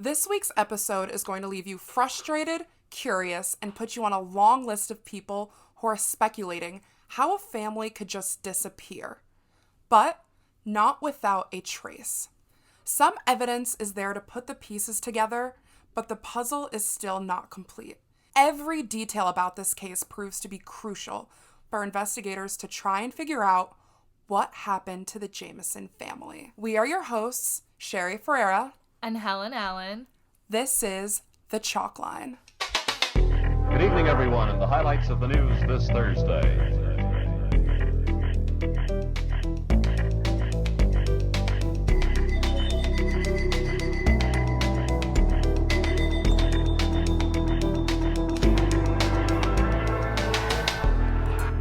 This week's episode is going to leave you frustrated, curious, and put you on a long list of people who are speculating how a family could just disappear. But not without a trace. Some evidence is there to put the pieces together, but the puzzle is still not complete. Every detail about this case proves to be crucial for investigators to try and figure out what happened to the Jamison family. We are your hosts, Sherry Ferreira and Helen Allen. This is The Chalk Line. Good evening, everyone, and the highlights of the news this Thursday.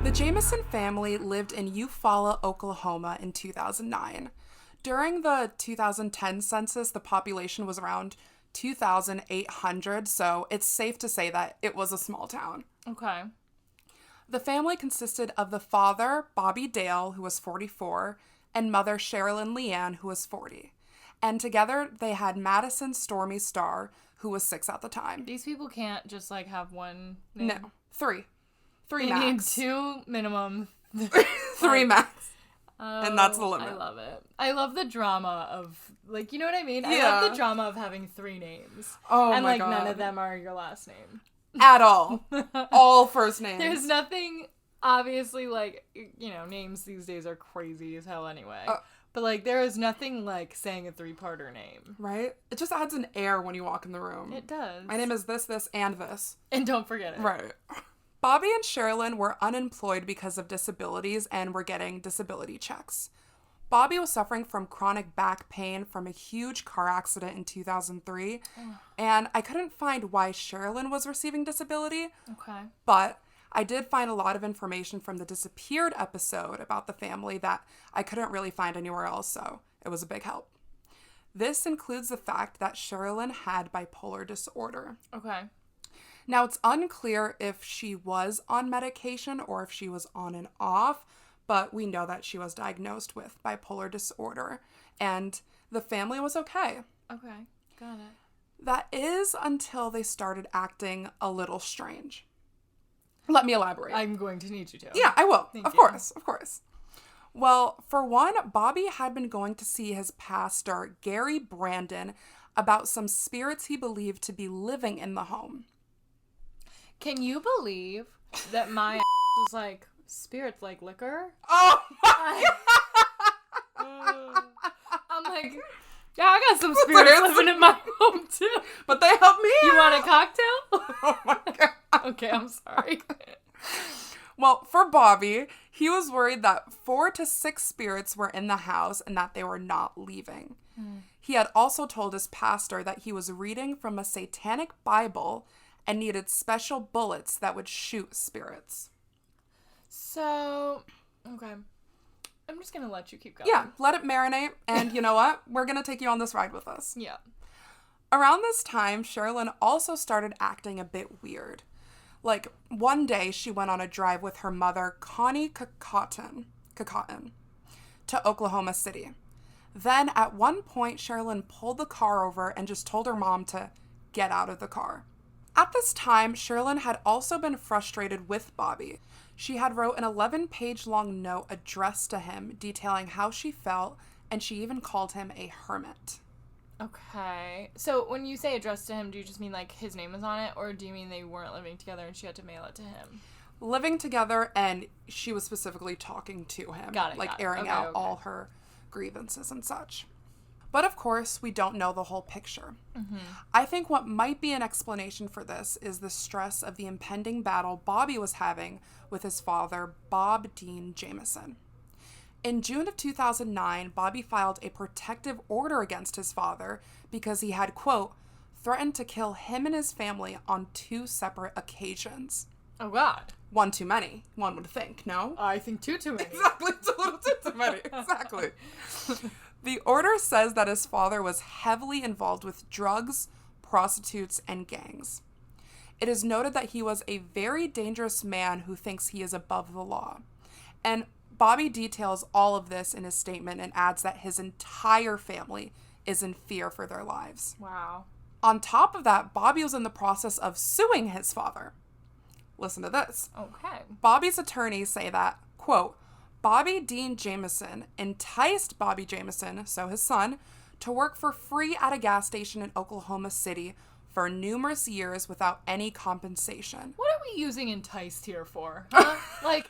The Jamison family lived in Eufaula, Oklahoma in 2009. During the 2010 census, the population was around 2,800, so it's safe to say that it was a small town. Okay. The family consisted of the father, Bobby Dale, who was 44, and mother, Sherilyn Leanne, who was 40. And together, they had Madison Stormy Starr, who was 6 at the time. These people can't just, have one name? No, 3. 3 they max. They need 2 minimum. 3 max. And that's the limit. I love it. I love the drama of, you know what I mean? Yeah. I love the drama of having 3 names. Oh, and, my God. none of them are your last name. At all. All first names. There's nothing, obviously, names these days are crazy as hell anyway. But, there is nothing like saying a 3-parter name. Right? It just adds an air when you walk in the room. It does. My name is this, and this. And don't forget it. Right. Bobby and Sherilyn were unemployed because of disabilities and were getting disability checks. Bobby was suffering from chronic back pain from a huge car accident in 2003, and I couldn't find why Sherilyn was receiving disability. Okay. But I did find a lot of information from the Disappeared episode about the family that I couldn't really find anywhere else, so it was a big help. This includes the fact that Sherilyn had bipolar disorder. Okay. Now, it's unclear if she was on medication or if she was on and off, but we know that she was diagnosed with bipolar disorder, and the family was okay. Okay, got it. That is until they started acting a little strange. Let me elaborate. I'm going to need you to. Yeah, I will. Thank Of you. course. Well, for one, Bobby had been going to see his pastor, Gary Brandon, about some spirits he believed to be living in the home. Can you believe that my was like, spirits like liquor? Oh my God. I'm like, yeah, I got some spirits living in my home too. But they helped me You out. want a cocktail? Oh my God. Okay, I'm sorry. Well, for Bobby, he was worried that 4 to 6 spirits were in the house and that they were not leaving. He had also told his pastor that he was reading from a satanic Bible and needed special bullets that would shoot spirits. So, okay. I'm just going to let you keep going. Yeah, let it marinate, and you know what? We're going to take you on this ride with us. Yeah. Around this time, Sherilyn also started acting a bit weird. One day, she went on a drive with her mother, Connie Kakaton, to Oklahoma City. Then, at one point, Sherilyn pulled the car over and just told her mom to get out of the car. At this time, Sherilyn had also been frustrated with Bobby. She had wrote an 11-page long note addressed to him detailing how she felt, and she even called him a hermit. Okay. So when you say addressed to him, do you just mean his name is on it, or do you mean they weren't living together and she had to mail it to him? Living together, and she was specifically talking to him. Got it. Airing out all her grievances and such. But of course, we don't know the whole picture. Mm-hmm. I think what might be an explanation for this is the stress of the impending battle Bobby was having with his father, Bob Dean Jamison. In June of 2009, Bobby filed a protective order against his father because he had, quote, threatened to kill him and his family on 2 separate occasions. Oh, God. One too many, one would think, no? I think 2 too many. Exactly, it's a little too many, exactly. The order says that his father was heavily involved with drugs, prostitutes, and gangs. It is noted that he was a very dangerous man who thinks he is above the law. And Bobby details all of this in his statement and adds that his entire family is in fear for their lives. Wow. On top of that, Bobby was in the process of suing his father. Listen to this. Okay. Bobby's attorneys say that, quote, Bobby Dean Jamison enticed Bobby Jamison, so his son, to work for free at a gas station in Oklahoma City for numerous years without any compensation. What are we using enticed here for? Huh? Like,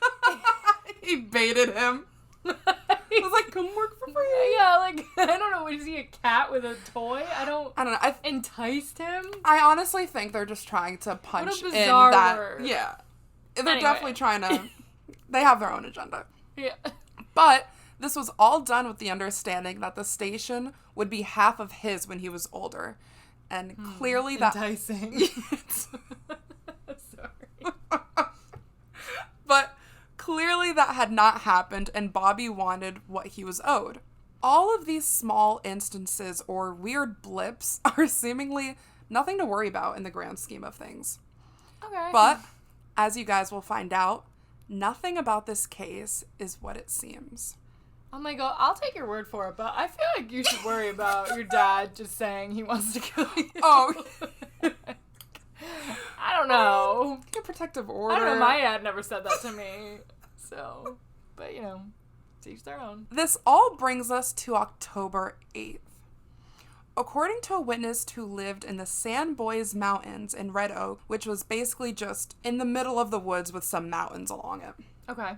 he baited him. I was like, come work for free. Yeah, like, I don't know. Was he a cat with a toy? I don't know. Enticed him? I honestly think they're just trying to punch what a bizarre in that. Word. Yeah. They're definitely trying to. They have their own agenda. Yeah. But this was all done with the understanding that the station would be half of his when he was older. And clearly that... Enticing. Sorry. But clearly that had not happened, and Bobby wanted what he was owed. All of these small instances or weird blips are seemingly nothing to worry about in the grand scheme of things. Okay. But, as you guys will find out, nothing about this case is what it seems. Oh my god, I'll take your word for it, but I feel like you should worry about your dad just saying he wants to kill you. Oh. I don't know. A protective order. I don't know, my dad never said that to me. So, but you know, to each their own. This all brings us to October 8th. According to a witness who lived in the San Boys Mountains in Red Oak, which was basically just in the middle of the woods with some mountains along it. Okay.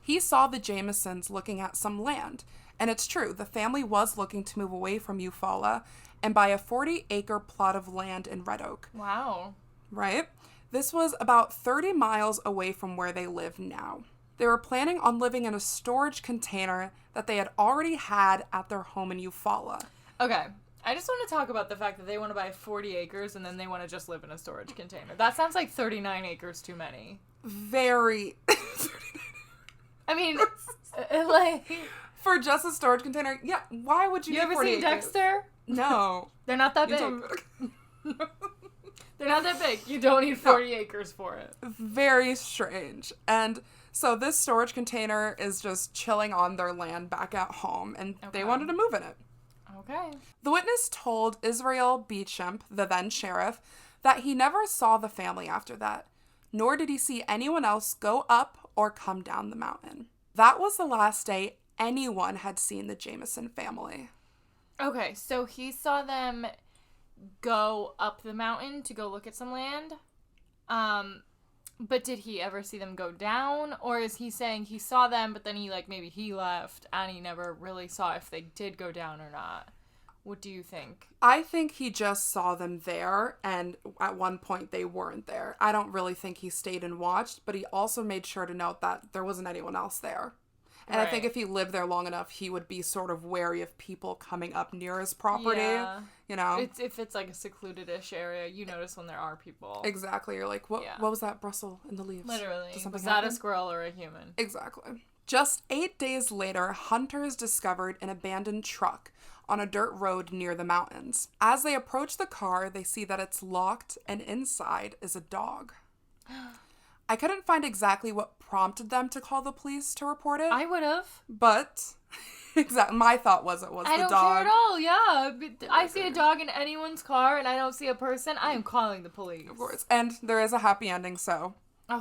He saw the Jamisons looking at some land. And it's true, the family was looking to move away from Eufaula and buy a 40-acre plot of land in Red Oak. Wow. Right? This was about 30 miles away from where they live now. They were planning on living in a storage container that they had already had at their home in Eufaula. Okay. I just want to talk about the fact that they want to buy 40 acres and then they want to just live in a storage container. That sounds like 39 acres too many. Very... I mean, like... For just a storage container? Yeah, why would you You ever 40 seen acres? Dexter? No. They're not that big. They're not that big. You don't need 40 acres for it. Very strange. And so this storage container is just chilling on their land back at home, and they wanted to move in it. Okay. The witness told Israel Beechamp, the then sheriff, that he never saw the family after that, nor did he see anyone else go up or come down the mountain. That was the last day anyone had seen the Jamison family. Okay, so he saw them go up the mountain to go look at some land. But did he ever see them go down? Or is he saying he saw them, but then maybe he left and he never really saw if they did go down or not? What do you think? I think he just saw them there, and at one point they weren't there. I don't really think he stayed and watched, but he also made sure to note that there wasn't anyone else there. And right. I think if he lived there long enough, he would be sort of wary of people coming up near his property, you know? If it's like a secluded-ish area, you notice when there are people. Exactly. You're like, what was that rustle in the leaves? Literally. Was that a squirrel or a human? Exactly. Just 8 days later, hunters discovered an abandoned truck on a dirt road near the mountains. As they approach the car, they see that it's locked and inside is a dog. I couldn't find exactly what prompted them to call the police to report it. I would have. But my thought was it was the dog. I don't care at all, yeah. I see a dog in anyone's car and I don't see a person, I am calling the police. Of course. And there is a happy ending, so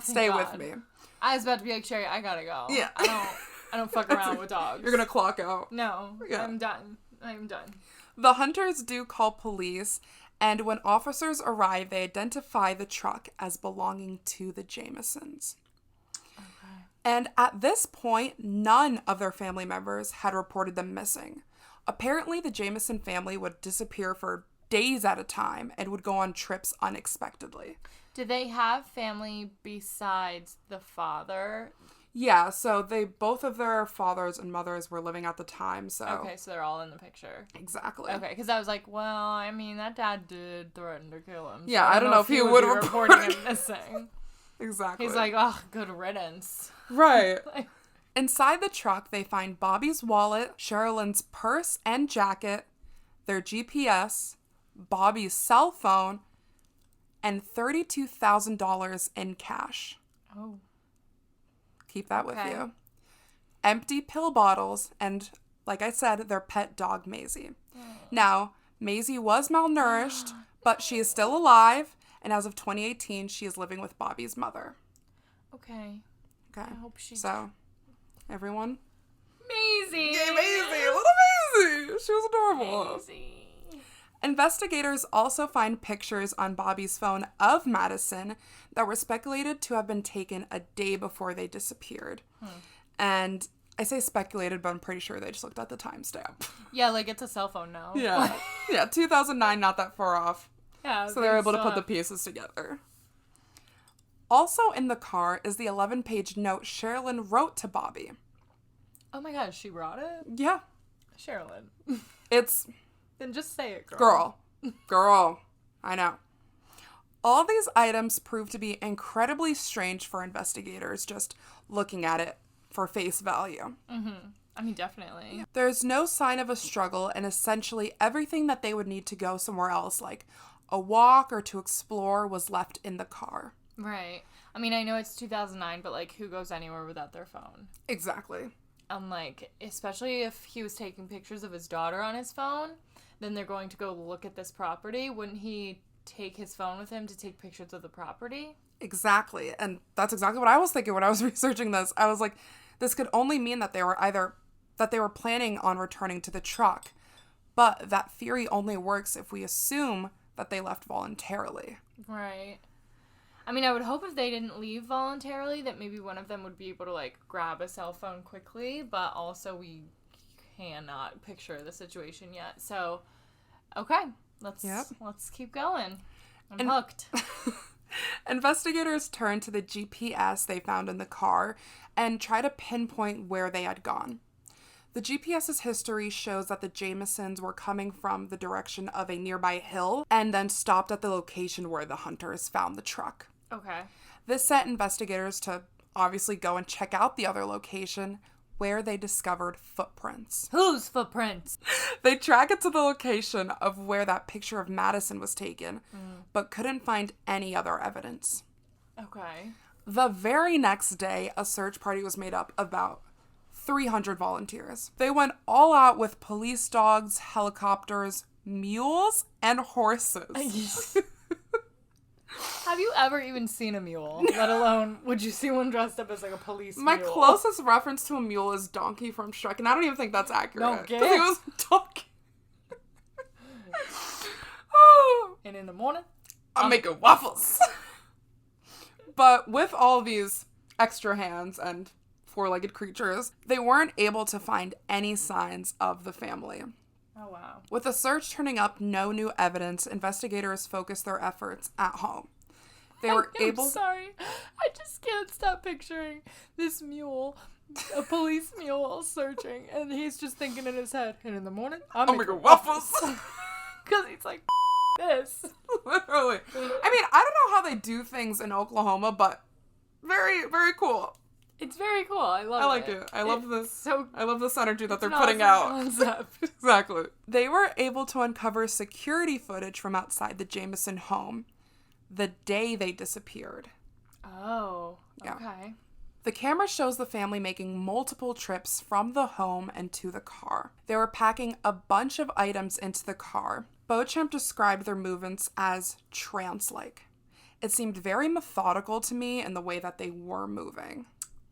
stay with me. I was about to be like, Sherry, I gotta go. Yeah. I don't fuck around with dogs. You're gonna clock out. No, yeah. I'm done. The hunters do call police, and when officers arrive, they identify the truck as belonging to the Jamisons. Okay. And at this point, none of their family members had reported them missing. Apparently, the Jamison family would disappear for days at a time and would go on trips unexpectedly. Did they have family besides the father? Yeah, so both of their fathers and mothers were living at the time, so... Okay, so they're all in the picture. Exactly. Okay, because I was like, well, I mean, that dad did threaten to kill him. So yeah, I don't know if he would have reported him missing. Exactly. He's like, oh, good riddance. Right. Inside the truck, they find Bobby's wallet, Sherilyn's purse and jacket, their GPS, Bobby's cell phone, and $32,000 in cash. Oh. Keep that with you. Empty pill bottles, and like I said, their pet dog, Maisie. Now, Maisie was malnourished, but she is still alive, and as of 2018, she is living with Bobby's mother. Okay. Okay. I hope she... So, everyone... Maisie! Yay, Maisie! Little Maisie! She was adorable. Maisie. Investigators also find pictures on Bobby's phone of Madison that were speculated to have been taken a day before they disappeared. And I say speculated, but I'm pretty sure they just looked at the timestamp. Yeah, like it's a cell phone now. Yeah. Yeah, 2009, not that far off. Yeah. So they were able to put the pieces together. Also in the car is the 11-page note Sherilyn wrote to Bobby. Oh my gosh, she wrote it? Yeah. Sherilyn. It's... Then just say it, girl. Girl. I know. All these items prove to be incredibly strange for investigators just looking at it for face value. I mean, definitely. There's no sign of a struggle, and essentially everything that they would need to go somewhere else, like a walk or to explore, was left in the car. Right. I mean, I know it's 2009, but, like, who goes anywhere without their phone? Exactly. Like, especially if he was taking pictures of his daughter on his phone, then they're going to go look at this property. Wouldn't he take his phone with him to take pictures of the property? Exactly. And that's exactly what I was thinking when I was researching this. I was like, this could only mean that they were planning on returning to the truck. But that theory only works if we assume that they left voluntarily. Right. I mean, I would hope if they didn't leave voluntarily that maybe one of them would be able to, like, grab a cell phone quickly, but also we cannot picture the situation yet. So, okay, let's keep going. I'm hooked. Investigators turn to the GPS they found in the car and try to pinpoint where they had gone. The GPS's history shows that the Jamisons were coming from the direction of a nearby hill and then stopped at the location where the hunters found the truck. Okay. This sent investigators to obviously go and check out the other location where they discovered footprints. Whose footprints? They track it to the location of where that picture of Madison was taken, but couldn't find any other evidence. Okay. The very next day, a search party was made up of about 300 volunteers. They went all out with police dogs, helicopters, mules, and horses. Have you ever even seen a mule? No. Let alone, would you see one dressed up as like a police My mule? closest reference to a mule is Donkey from Shrek, and I don't even think that's accurate. No, because he was Donkey. And in the morning, I'm making waffles. But with all these extra hands and four-legged creatures, they weren't able to find any signs of the family. Oh, wow. With the search turning up no new evidence, investigators focused their efforts at home. They were able... I'm sorry. I just can't stop picturing this mule, a police mule, searching, and he's just thinking in his head, and in the morning, I'm making waffles. Because he's like, this. Literally. I mean, I don't know how they do things in Oklahoma, but very, very cool. It's very cool. I love it. I like it. I love this. I love this energy that they're putting awesome out. Exactly. They were able to uncover security footage from outside the Jamison home the day they disappeared. Oh, yeah. Okay. The camera shows the family making multiple trips from the home and to the car. They were packing a bunch of items into the car. Beauchamp described their movements as trance-like. It seemed very methodical to me in the way that they were moving.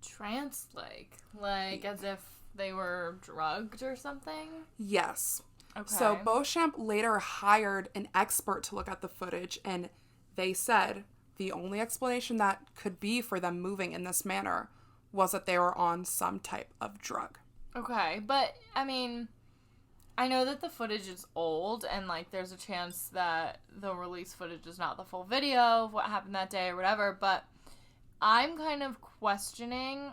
Trance-like? Like as if they were drugged or something? Yes. Okay. So Beauchamp later hired an expert to look at the footage, and they said the only explanation that could be for them moving in this manner was that they were on some type of drug. Okay, but I mean, I know that the footage is old and like there's a chance that the release footage is not the full video of what happened that day or whatever, but I'm kind of questioning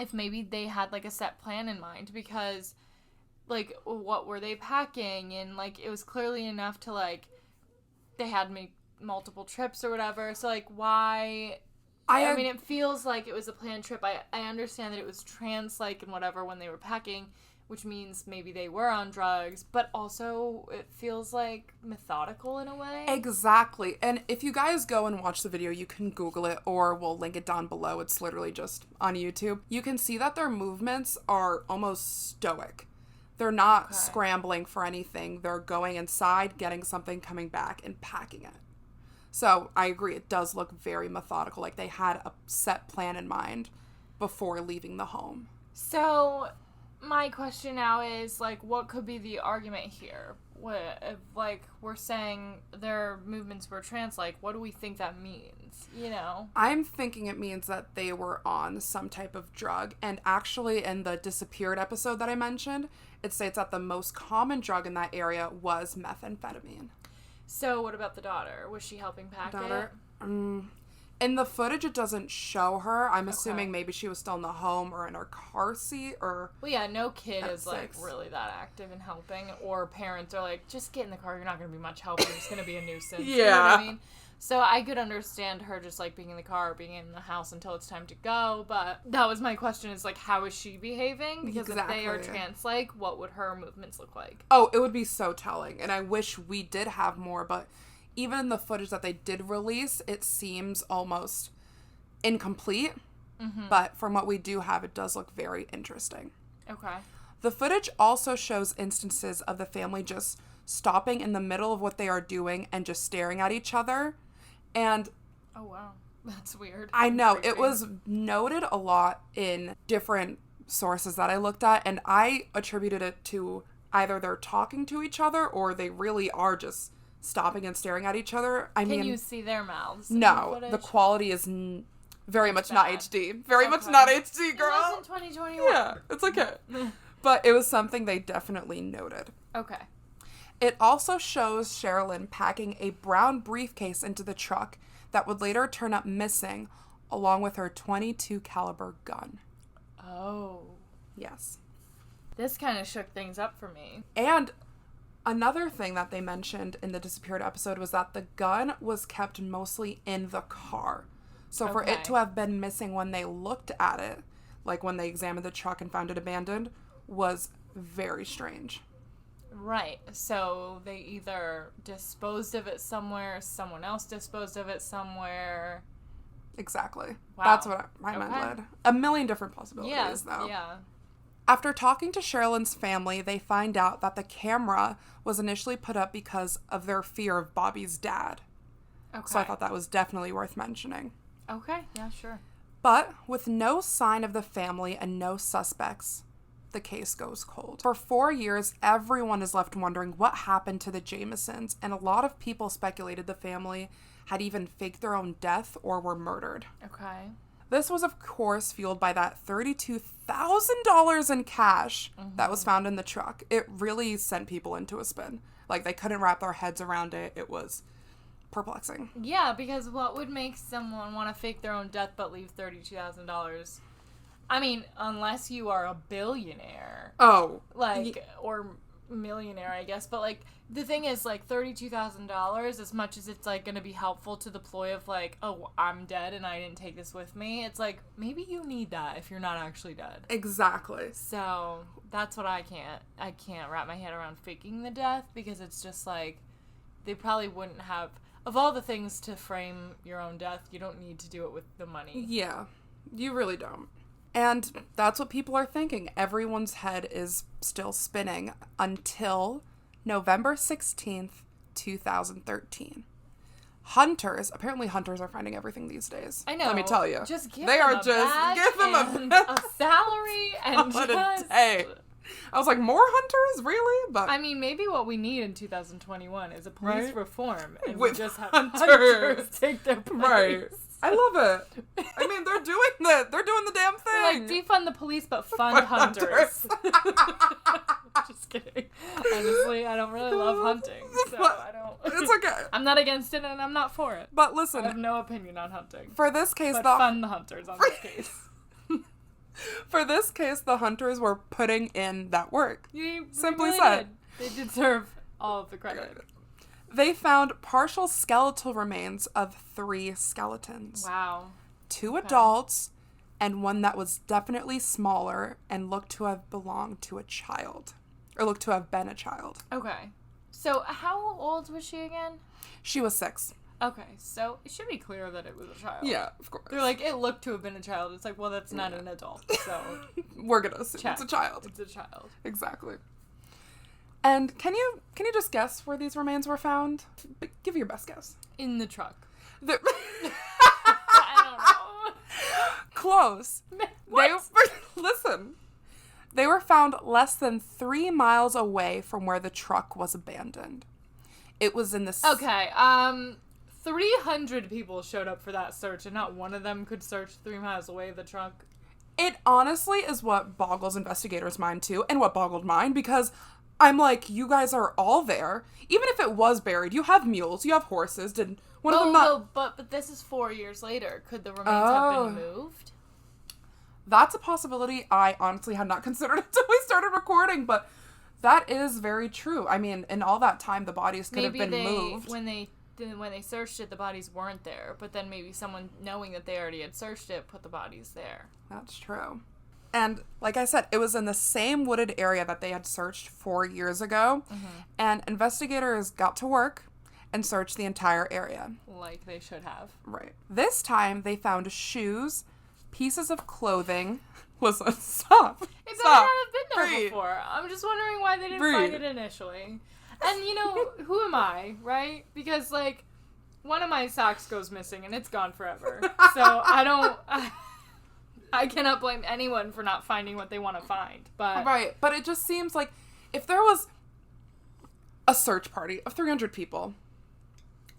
if maybe they had like a set plan in mind, because like what were they packing, and like it was clearly enough to like they had multiple trips or whatever, so like why I mean it feels like it was a planned trip. I understand that it was trance-like and whatever when they were packing, which means maybe they were on drugs, but also it feels like methodical in a way. Exactly. And if you guys go and watch the video, you can Google it, or we'll link it down below. It's literally just on YouTube. You can see that their movements are almost stoic. They're not scrambling for anything. They're going inside, getting something, coming back, and packing it. So I agree. It does look very methodical. Like they had a set plan in mind before leaving the home. So my question now is, like, what could be the argument here? What, if, like, we're saying their movements were trance, like, what do we think that means, you know? I'm thinking it means that they were on some type of drug. And actually, in the Disappeared episode that I mentioned, it states that the most common drug in that area was methamphetamine. So what about the daughter? Was she helping pack it? In the footage, it doesn't show her. I'm assuming maybe she was still in the home or in her car seat or... Well, yeah, no kid is, 6. like, really that active in helping. Or parents are like, just get in the car. You're not going to be much help. You're just going to be a nuisance. Yeah. You know what I mean? So I could understand her just, like, being in the car or being in the house until it's time to go. But that was my question is, like, how is she behaving? Because if they are trance-like, what would her movements look like? Oh, it would be so telling. And I wish we did have more, but even in the footage that they did release, it seems almost incomplete. Mm-hmm. But from what we do have, it does look very interesting. Okay. The footage also shows instances of the family just stopping in the middle of what they are doing and just staring at each other. And oh, wow. That's weird. I know. It was noted a lot in different sources that I looked at, and I attributed it to either they're talking to each other or they really are just stopping and staring at each other. I mean, can you see their mouths? No. The quality is very much not HD. Very much not HD, girl. It was in 2021. Yeah, it's okay. But it was something they definitely noted. Okay. It also shows Sherilyn packing a brown briefcase into the truck that would later turn up missing, along with her .22 caliber gun. Oh. Yes. This kind of shook things up for me. And another thing that they mentioned in the Disappeared episode was that the gun was kept mostly in the car. So for it to have been missing when they looked at it, like when they examined the truck and found it abandoned, was very strange. Right. So they either disposed of it somewhere, someone else disposed of it somewhere. Exactly. Wow. That's what my mind led. A million different possibilities, though. Yeah. After talking to Sherilyn's family, they find out that the camera was initially put up because of their fear of Bobby's dad. Okay. So I thought that was definitely worth mentioning. Okay. Yeah, sure. But with no sign of the family and no suspects, the case goes cold. For 4 years, everyone is left wondering what happened to the Jamisons, and a lot of people speculated the family had even faked their own death or were murdered. Okay. This was, of course, fueled by that $32,000 in cash that was found in the truck. It really sent people into a spin. Like, they couldn't wrap their heads around it. It was perplexing. Yeah, because what would make someone want to fake their own death but leave $32,000? I mean, unless you are a billionaire. Oh. Like, or millionaire, I guess. But, like, the thing is, like, $32,000, as much as it's, like, going to be helpful to the ploy of, like, oh, I'm dead and I didn't take this with me, it's like, maybe you need that if you're not actually dead. Exactly. So, that's what I can't wrap my head around faking the death, because it's just, like, they probably wouldn't have, of all the things to frame your own death, you don't need to do it with the money. Yeah, you really don't. And that's what people are thinking. Everyone's head is still spinning until November 16th, 2013. Apparently hunters are finding everything these days. I know. Let me tell you. Just give they them are a just badge give them and a salary and just... Hey. I was like, more hunters? Really? But I mean, maybe what we need in 2021 is a police reform, and we just have hunters take their place. Right. I love it. I mean, they're doing the damn thing. Like, defund the police, but fund hunters. Just kidding. Honestly, I don't really love hunting, so I don't. It's okay. I'm not against it, and I'm not for it. But listen, I have no opinion on hunting. For this case, but fund the hunters on this case. For this case, the hunters were putting in that work. Simply really said. Did. They deserve all of the credit. They found partial skeletal remains of 3 skeletons. Wow. 2 adults, and one that was definitely smaller and looked to have belonged to a child. Or looked to have been a child. Okay. So, how old was she again? She was 6. Okay, so it should be clear that it was a child. Yeah, of course. They're like, it looked to have been a child. It's like, well, that's not an adult, so... We're gonna assume it's a child. It's a child. Exactly. And can you just guess where these remains were found? Give your best guess. In the truck. The- I don't know. Close. What? Listen. They were found less than 3 miles away from where the truck was abandoned. It was in the... Okay, 300 people showed up for that search, and not one of them could search 3 miles away the truck. It honestly is what boggles investigators' mind, too, and what boggled mine, because I'm like, you guys are all there. Even if it was buried, you have mules, you have horses. Did one of them not... No, but this is 4 years later. Could the remains have been moved? That's a possibility I honestly had not considered until we started recording, but that is very true. I mean, in all that time, the bodies could have been moved. When they searched it, the bodies weren't there, but then maybe someone, knowing that they already had searched it, put the bodies there. That's true. And like I said, it was in the same wooded area that they had searched 4 years ago, and investigators got to work and searched the entire area. Like they should have. Right. This time, they found shoes, pieces of clothing. Listen, stop. It better Stop. not have been there Breathe. before. I'm just wondering why they didn't Breathe. find it initially. And, you know, who am I, right? Because, like, one of my socks goes missing and it's gone forever. So I cannot blame anyone for not finding what they want to find. But Right. But it just seems like if there was a search party of 300 people,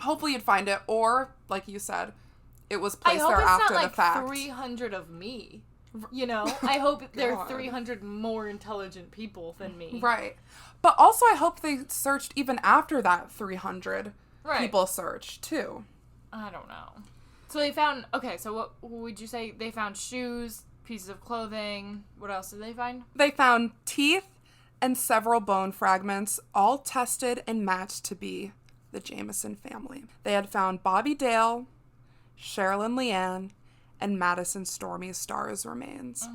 hopefully you'd find it. Or, like you said, it was I placed hope there it's after not the like fact. 300 of me. You know? I hope there are God. 300 more intelligent people than me. Right. But also I hope they searched even after that 300 Right. people searched, too. I don't know. So they found... Okay, so what would you say? They found shoes, pieces of clothing. What else did they find? They found teeth and several bone fragments, all tested and matched to be the Jamison family. They had found Bobby Dale, Sherilyn Leanne, and Madison Stormy Starr's remains.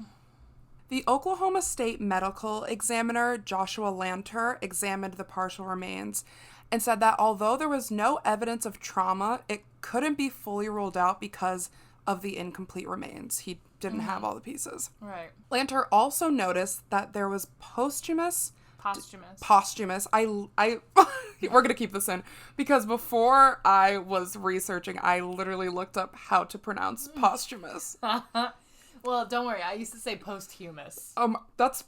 The Oklahoma State Medical Examiner, Joshua Lanter, examined the partial remains and said that although there was no evidence of trauma, it couldn't be fully ruled out because of the incomplete remains. He didn't have all the pieces. Right. Lanter also noticed that there was posthumous. We're going to keep this in because before I was researching, I literally looked up how to pronounce posthumous. Well, don't worry. I used to say posthumous. That's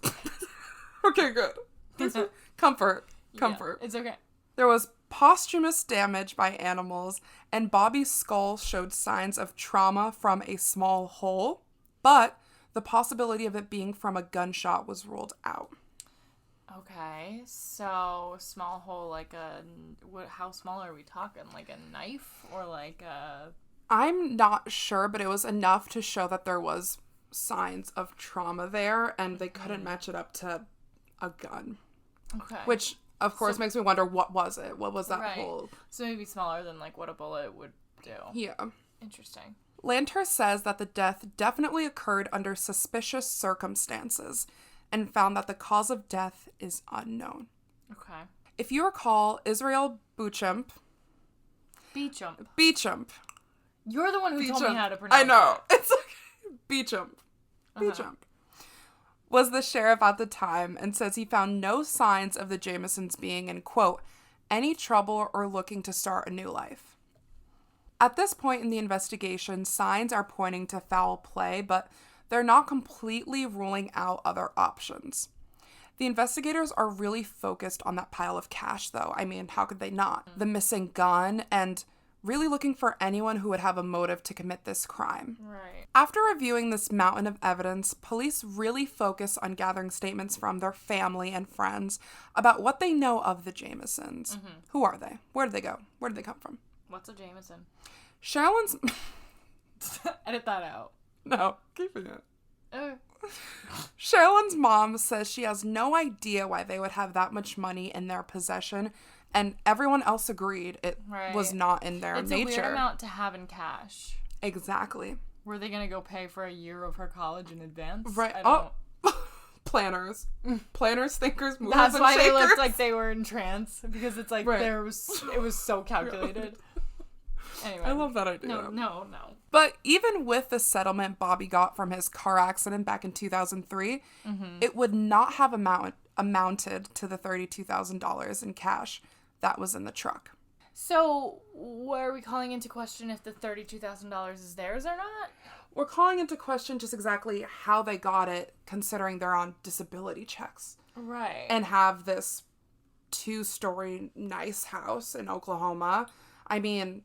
okay, good. Comfort. Yeah, it's okay. There was posthumous damage by animals, and Bobby's skull showed signs of trauma from a small hole, but the possibility of it being from a gunshot was ruled out. Okay, so small hole, like how small are we talking? Like a knife or like a... I'm not sure, but it was enough to show that there was signs of trauma there, and they couldn't match it up to a gun. Okay. Which, of course, makes me wonder, what was it? What was that hole? So maybe smaller than like what a bullet would do. Yeah. Interesting. Lanter says that the death definitely occurred under suspicious circumstances and found that the cause of death is unknown. Okay. If you recall, Israel Beauchamp. You're the one who told me how to pronounce I know. it. It's like Beauchamp. Was the sheriff at the time and says he found no signs of the Jamisons being in, quote, any trouble or looking to start a new life. At this point in the investigation, signs are pointing to foul play, but they're not completely ruling out other options. The investigators are really focused on that pile of cash, though. I mean, how could they not? The missing gun, and really looking for anyone who would have a motive to commit this crime. Right. After reviewing this mountain of evidence, police really focus on gathering statements from their family and friends about what they know of the Jamisons. Mm-hmm. Who are they? Where did they go? Where did they come from? What's a Jamison? Sherilyn's... Edit that out. No, keeping it. Okay. Sherilyn's mom says she has no idea why they would have that much money in their possession, and everyone else agreed it was not in their nature. It's a weird amount to have in cash. Exactly. Were they going to go pay for a year of her college in advance? Right. Planners, thinkers, movers, That's and why shakers. They looked like they were in trance, because it's like it was so calculated. Anyway. I love that idea. No. But even with the settlement Bobby got from his car accident back in 2003, it would not have amounted to the $32,000 in cash that was in the truck. So, are we calling into question if the $32,000 is theirs or not? We're calling into question just exactly how they got it, considering they're on disability checks. Right. And have this 2-story nice house in Oklahoma. I mean,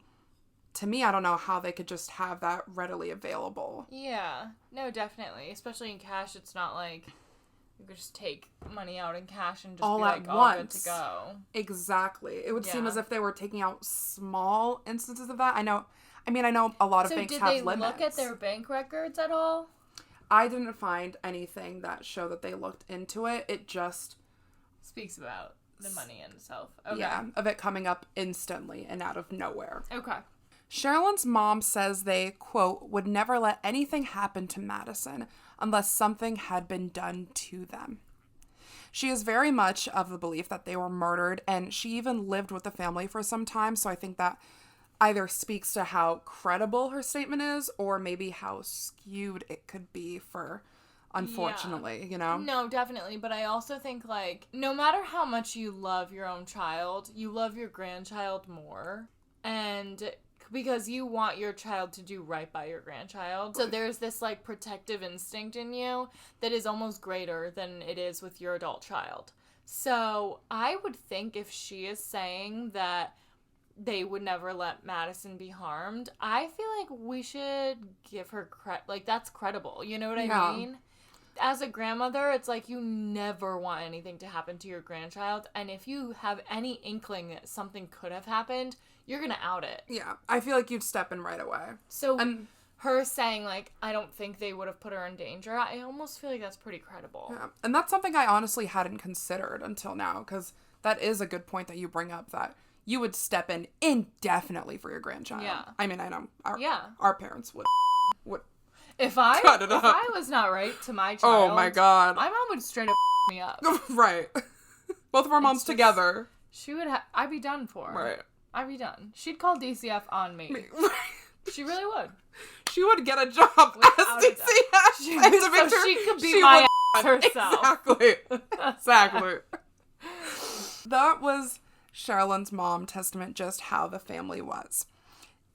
to me, I don't know how they could just have that readily available. Yeah. No, definitely. Especially in cash, it's not like you could just take money out in cash and just all be at like, all once. good to go. Exactly. It would seem Yeah. as if they were taking out small instances of that. I know a lot of banks have limits. So did they look at their bank records at all? I didn't find anything that showed that they looked into it. It just speaks about the money in itself. Okay. Yeah, of it coming up instantly and out of nowhere. Okay. Sherilyn's mom says they, quote, would never let anything happen to Madison unless something had been done to them. She is very much of the belief that they were murdered, and she even lived with the family for some time, so I think that either speaks to how credible her statement is or maybe how skewed it could be for, unfortunately, you know? No, definitely, but I also think, like, no matter how much you love your own child, you love your grandchild more, and because you want your child to do right by your grandchild. So there's this, like, protective instinct in you that is almost greater than it is with your adult child. So I would think if she is saying that they would never let Madison be harmed, I feel like we should give her credit. Like, that's credible. You know what I mean? As a grandmother, it's like you never want anything to happen to your grandchild. And if you have any inkling that something could have happened, you're going to out it. Yeah, I feel like you'd step in right away. So her saying, like, I don't think they would have put her in danger, I almost feel like that's pretty credible. Yeah. And that's something I honestly hadn't considered until now, because that is a good point that you bring up, that you would step in indefinitely for your grandchild. Yeah. I mean, I know Yeah. our parents would If I was not right to my child, oh my god, my mom would straight up me up. Right. Both of our moms together. She would I'd be done for. Right. I'd be done. She'd call DCF on me. She really would. She would get a job Without as DCF. So she could be my ass herself. Exactly. Exactly. That was Sherilyn's mom testament just how the family was.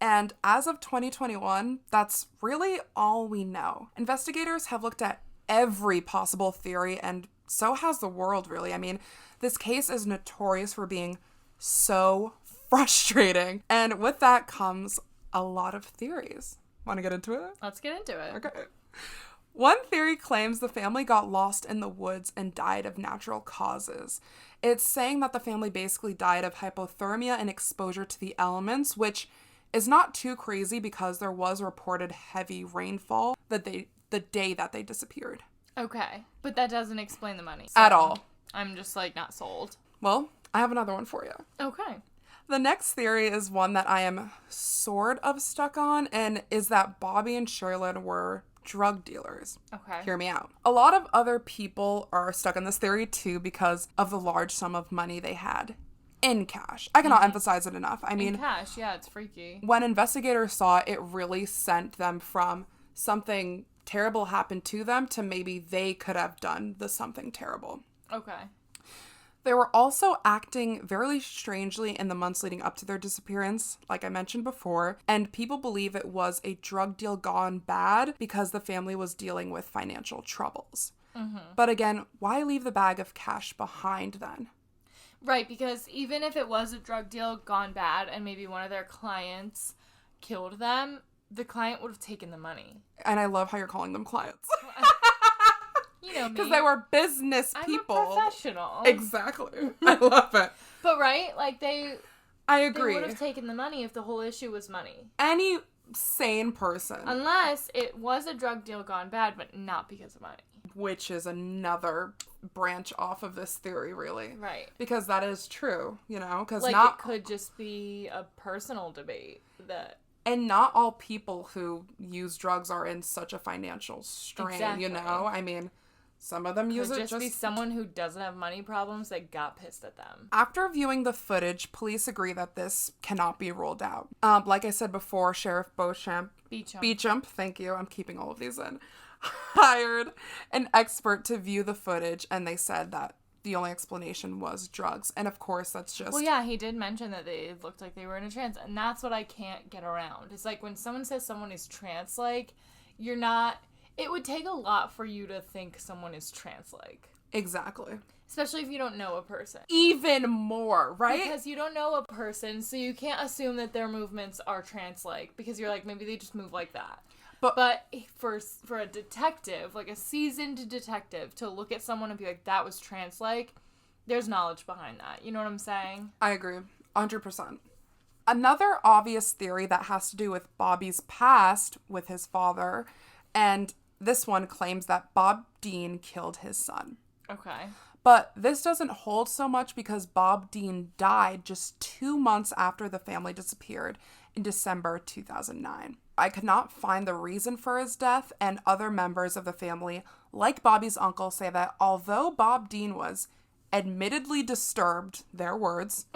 And as of 2021, that's really all we know. Investigators have looked at every possible theory, and so has the world, really. I mean, this case is notorious for being so frustrating. And with that comes a lot of theories. Want to get into it? Let's get into it. Okay. One theory claims the family got lost in the woods and died of natural causes. It's saying that the family basically died of hypothermia and exposure to the elements, which is not too crazy because there was reported heavy rainfall the day that they disappeared. Okay. But that doesn't explain the money. At all. I'm just, like, not sold. Well, I have another one for you. Okay. The next theory is one that I am sort of stuck on, and is that Bobby and Sherilyn were drug dealers. Okay. Hear me out. A lot of other people are stuck on this theory too because of the large sum of money they had in cash. I cannot emphasize it enough. I mean, in cash, yeah, it's freaky. When investigators saw it, it really sent them from something terrible happened to them to maybe they could have done the something terrible. Okay. They were also acting very strangely in the months leading up to their disappearance, like I mentioned before, and people believe it was a drug deal gone bad because the family was dealing with financial troubles. Mm-hmm. But again, why leave the bag of cash behind then? Right, because even if it was a drug deal gone bad and maybe one of their clients killed them, the client would have taken the money. And I love how you're calling them clients. You know me. Because they were business people. I'm a professional. Exactly. I love it. But right, like I agree. They would have taken the money if the whole issue was money. Any sane person. Unless it was a drug deal gone bad, but not because of money. Which is another branch off of this theory, really. Right. Because that is true, you know? Because like, it could just be a personal debate that... And not all people who use drugs are in such a financial strain, exactly. You know? I mean, some of them use it just be someone who doesn't have money problems that got pissed at them. After viewing the footage, police agree that this cannot be ruled out. Like I said before, Sheriff Beecham, thank you, I'm keeping all of these in, hired an expert to view the footage, and they said that the only explanation was drugs. And of course, that's just... Well, yeah, he did mention that they looked like they were in a trance. And that's what I can't get around. It's like when someone says someone is trance-like, you're not... It would take a lot for you to think someone is trance-like. Exactly. Especially if you don't know a person. Even more, right? Because you don't know a person, so you can't assume that their movements are trance-like. Because you're like, maybe they just move like that. But for a detective, like a seasoned detective, to look at someone and be like, that was trance-like, there's knowledge behind that. You know what I'm saying? I agree. 100%. Another obvious theory that has to do with Bobby's past with his father, and this one claims that Bob Dean killed his son. Okay. But this doesn't hold so much because Bob Dean died just 2 months after the family disappeared in December 2009. I could not find the reason for his death, and other members of the family, like Bobby's uncle, say that although Bob Dean was admittedly disturbed, their words,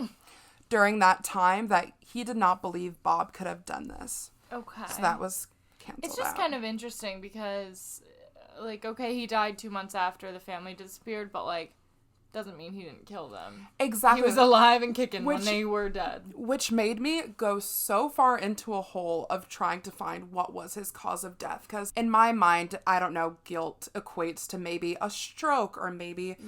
during that time, that he did not believe Bob could have done this. Okay. So that was canceled It's just out. kind of interesting because, like, okay, he died 2 months after the family disappeared, but, like, doesn't mean he didn't kill them. Exactly. He was alive and kicking when they were dead. Which made me go so far into a hole of trying to find what was his cause of death. Because in my mind, I don't know, guilt equates to maybe a stroke or maybe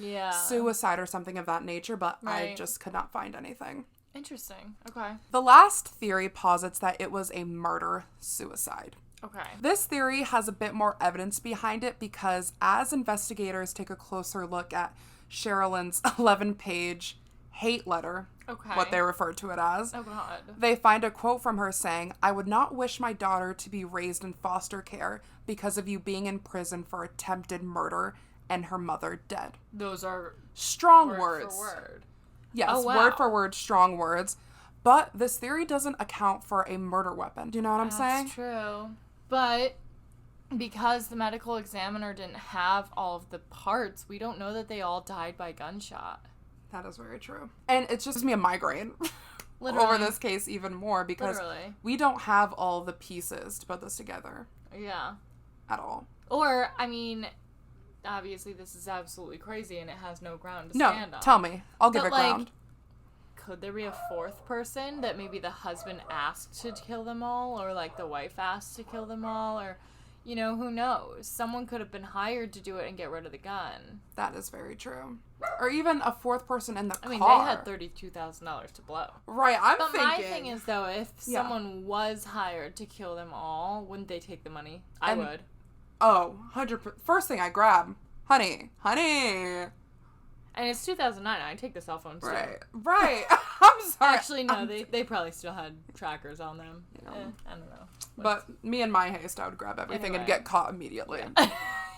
suicide or something of that nature, but I just could not find anything. Interesting. Okay. The last theory posits that it was a murder-suicide. Okay. This theory has a bit more evidence behind it because as investigators take a closer look at Sherilyn's 11-page hate letter, what they refer to it as, they find a quote from her saying, "I would not wish my daughter to be raised in foster care because of you being in prison for attempted murder and her mother dead." Those are strong word words. For word. Yes, oh, wow. Word for word, strong words. But this theory doesn't account for a murder weapon. Do you know what I'm saying? That's true. But because the medical examiner didn't have all of the parts, we don't know that they all died by gunshot. That is very true. And it just gives me a migraine over this case even more because we don't have all the pieces to put this together. Yeah. At all. Or, I mean, obviously this is absolutely crazy and it has no ground to stand on. No, tell me. I'll give it ground. Could there be a fourth person that maybe the husband asked to kill them all, or like the wife asked to kill them all, or, you know, who knows? Someone could have been hired to do it and get rid of the gun. That is very true. Or even a fourth person in the car. I mean, they had $32,000 to blow. Right, But my thing is, though, if someone was hired to kill them all, wouldn't they take the money? I would. Oh, 100%. First thing I grab, honey. And it's 2009. I take the cell phones too. Right. I'm sorry. Actually, no. They probably still had trackers on them. I don't know. But me and my haste, I would grab everything and get caught immediately. Yeah.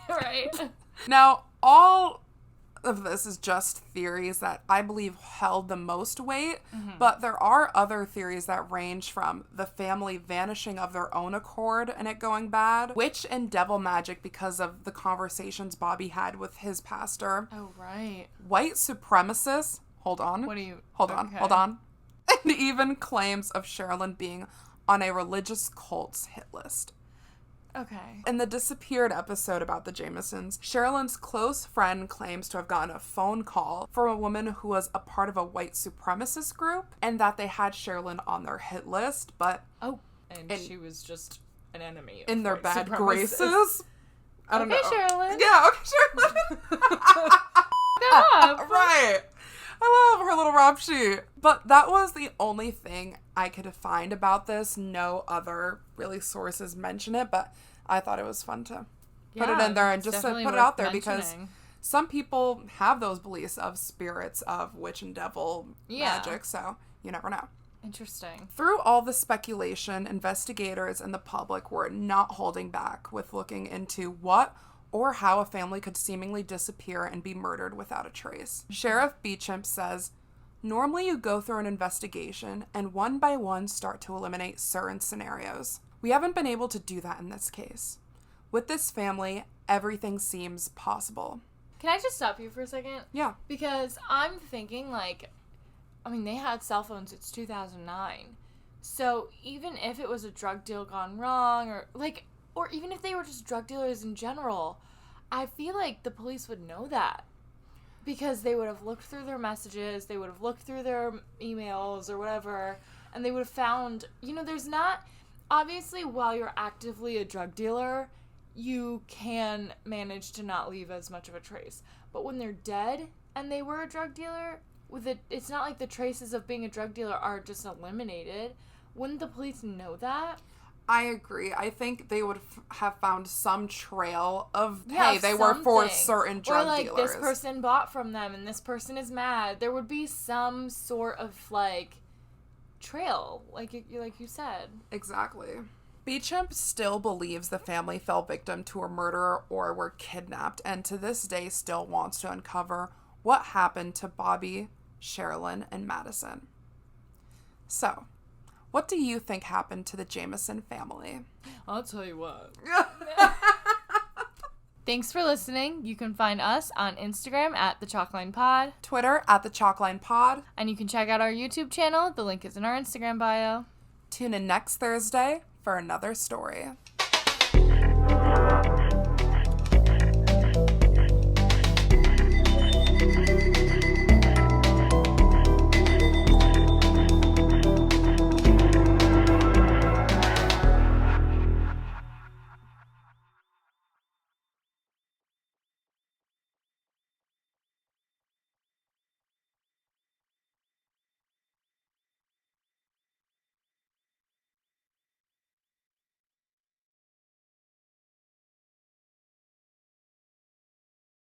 Right. Now, all of this is just theories that I believe held the most weight, but there are other theories that range from the family vanishing of their own accord and it going bad, witch and devil magic because of the conversations Bobby had with his pastor. Oh, right. White supremacists. Hold on. What do you... Hold on. And even claims of Sherilyn being on a religious cult's hit list. Okay. In the Disappeared episode about the Jamisons, Sherilyn's close friend claims to have gotten a phone call from a woman who was a part of a white supremacist group and that they had Sherilyn on their hit list, but... Oh, and she was just an enemy of in their white bad supremacists. Graces? I don't know. Sherilyn. Yeah, okay, Sherilyn. Right. I love her little rap sheet. But that was the only thing I could find about this. No other really sources mention it, but I thought it was fun to put it in there and just to put it out there because some people have those beliefs of spirits, of witch and devil magic, so you never know. Interesting. Through all the speculation, investigators and the public were not holding back with looking into what or how a family could seemingly disappear and be murdered without a trace. Sheriff Beecham says, "Normally you go through an investigation and one by one start to eliminate certain scenarios. We haven't been able to do that in this case. With this family, everything seems possible." Can I just stop you for a second? Yeah. Because I'm thinking, like, I mean, they had cell phones. It's 2009. So even if it was a drug deal gone wrong or even if they were just drug dealers in general, I feel like the police would know that. Because they would have looked through their messages, they would have looked through their emails or whatever, and they would have found, there's not, obviously while you're actively a drug dealer, you can manage to not leave as much of a trace. But when they're dead and they were a drug dealer, it's not like the traces of being a drug dealer are just eliminated. Wouldn't the police know that? I agree. I think they would have found some trail of, hey, they were for certain drug dealers. Or, like, this person bought from them and this person is mad. There would be some sort of, like, trail, like you said. Exactly. Beecham still believes the family fell victim to a murderer or were kidnapped, and to this day still wants to uncover what happened to Bobby, Sherilyn, and Madison. So, what do you think happened to the Jamison family? I'll tell you what. Thanks for listening. You can find us on Instagram at The Chalkline Pod, Twitter at The Chalkline Pod, and you can check out our YouTube channel. The link is in our Instagram bio. Tune in next Thursday for another story.